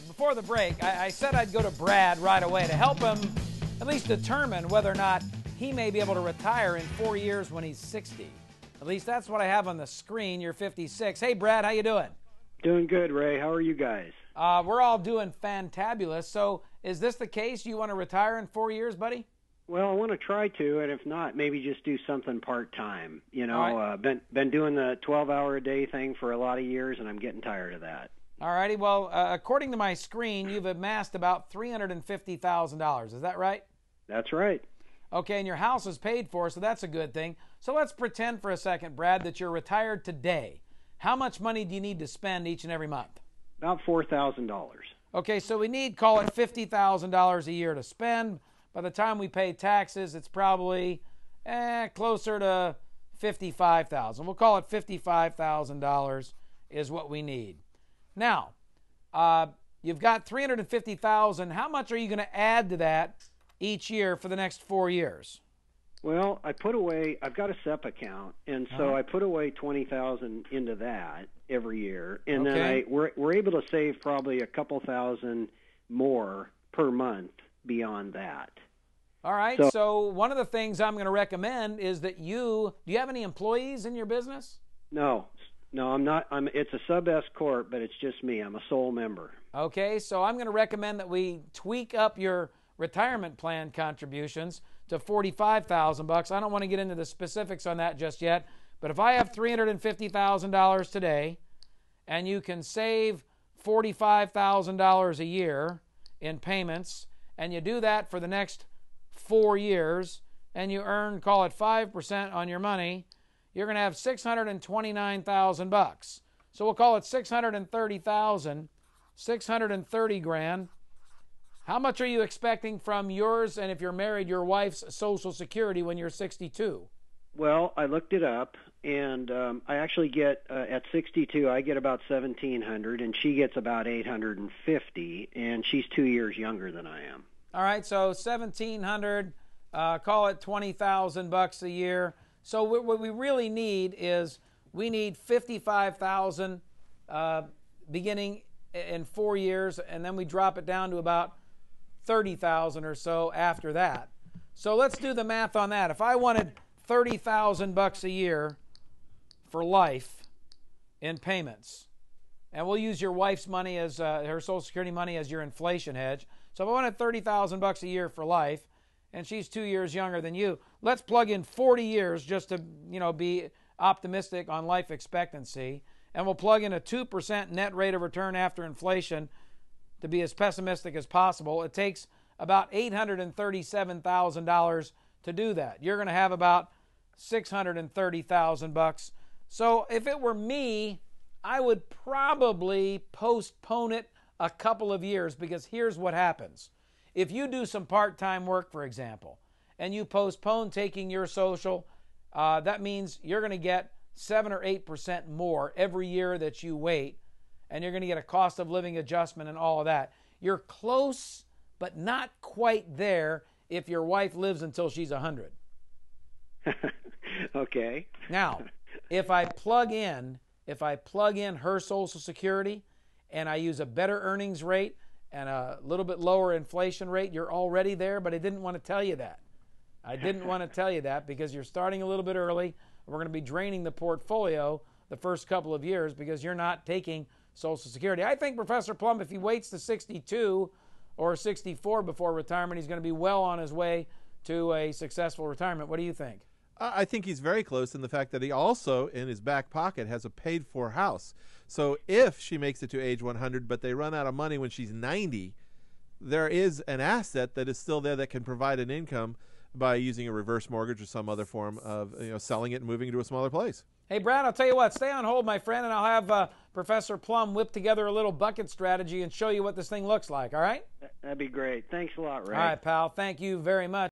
Before the break, I said I'd go to Brad right away to help him at least determine whether or not he may be able to retire in 4 years when he's 60. At least that's what I have on the screen. You're 56. Hey, Brad, how you doing? Doing good, Ray. How are you guys? We're all doing fantabulous. So is this the case? You want to retire in 4 years, buddy? Well, I want to try to, and if not, maybe just do something part-time. You know, right. Been doing the 12-hour-a-day thing for a lot of years, and I'm getting tired of that. All righty. Well, according to my screen, you've amassed about $350,000. Is that right? That's right. Okay, and your house is paid for, so that's a good thing. So let's pretend for a second, Brad, that you're retired today. How much money do you need to spend each and every month? About $4,000. Okay, so we need, call it $50,000 a year to spend. By the time we pay taxes, it's probably closer to $55,000. We'll call it $55,000 is what we need. Now, you've got $350,000. How much are you going to add to that each year for the next 4 years? Well, I put away, I've got a SEP account, and so I put away $20,000 into that every year, and then we're able to save probably a couple thousand more per month beyond that. All right, so one of the things I'm going to recommend is that do you have any employees in your business? No, I'm not. It's a sub-S corp, but it's just me. I'm a sole member. Okay, so I'm going to recommend that we tweak up your retirement plan contributions to $45,000. I don't want to get into the specifics on that just yet, but if I have $350,000 today and you can save $45,000 a year in payments, and you do that for the next 4 years, and you earn, call it 5% on your money, you're going to have $629,000. So we'll call it $630,000, $630,000. How much are you expecting from yours, and if you're married, your wife's Social Security when you're 62? Well, I looked it up, and I actually get at 62, I get about $1,700, and she gets about $850, and she's 2 years younger than I am. All right, so $1,700, call it $20,000 a year. So what we really need is we need $55,000 beginning in 4 years, and then we drop it down to about $30,000 or so after that. So let's do the math on that. If I wanted $30,000 a year for life in payments, and we'll use your wife's money as her Social Security money as your inflation hedge. So if I wanted $30,000 a year for life, and she's 2 years younger than you, let's plug in 40 years just to be optimistic on life expectancy, and we'll plug in a 2% net rate of return after inflation to be as pessimistic as possible. It takes about $837,000 to do that. You're going to have about $630,000. So if it were me, I would probably postpone it a couple of years, because here's what happens. If you do some part-time work, for example, and you postpone taking your social, that means you're going to get 7 or 8% more every year that you wait, and you're going to get a cost of living adjustment and all of that. You're close, but not quite there if your wife lives until she's 100. Okay. Now, if I plug in her Social Security and I use a better earnings rate and a little bit lower inflation rate, you're already there, but I didn't want to tell you that. I didn't want to tell you that because you're starting a little bit early. We're going to be draining the portfolio the first couple of years because you're not taking Social Security. I think Professor Plum, if he waits to 62 or 64 before retirement, he's going to be well on his way to a successful retirement. What do you think? I think he's very close in the fact that he also, in his back pocket, has a paid-for house. So if she makes it to age 100, but they run out of money when she's 90, there is an asset that is still there that can provide an income by using a reverse mortgage or some other form of selling it and moving to a smaller place. Hey, Brad, I'll tell you what. Stay on hold, my friend, and I'll have Professor Plum whip together a little bucket strategy and show you what this thing looks like, all right? That'd be great. Thanks a lot, Ray. All right, pal. Thank you very much.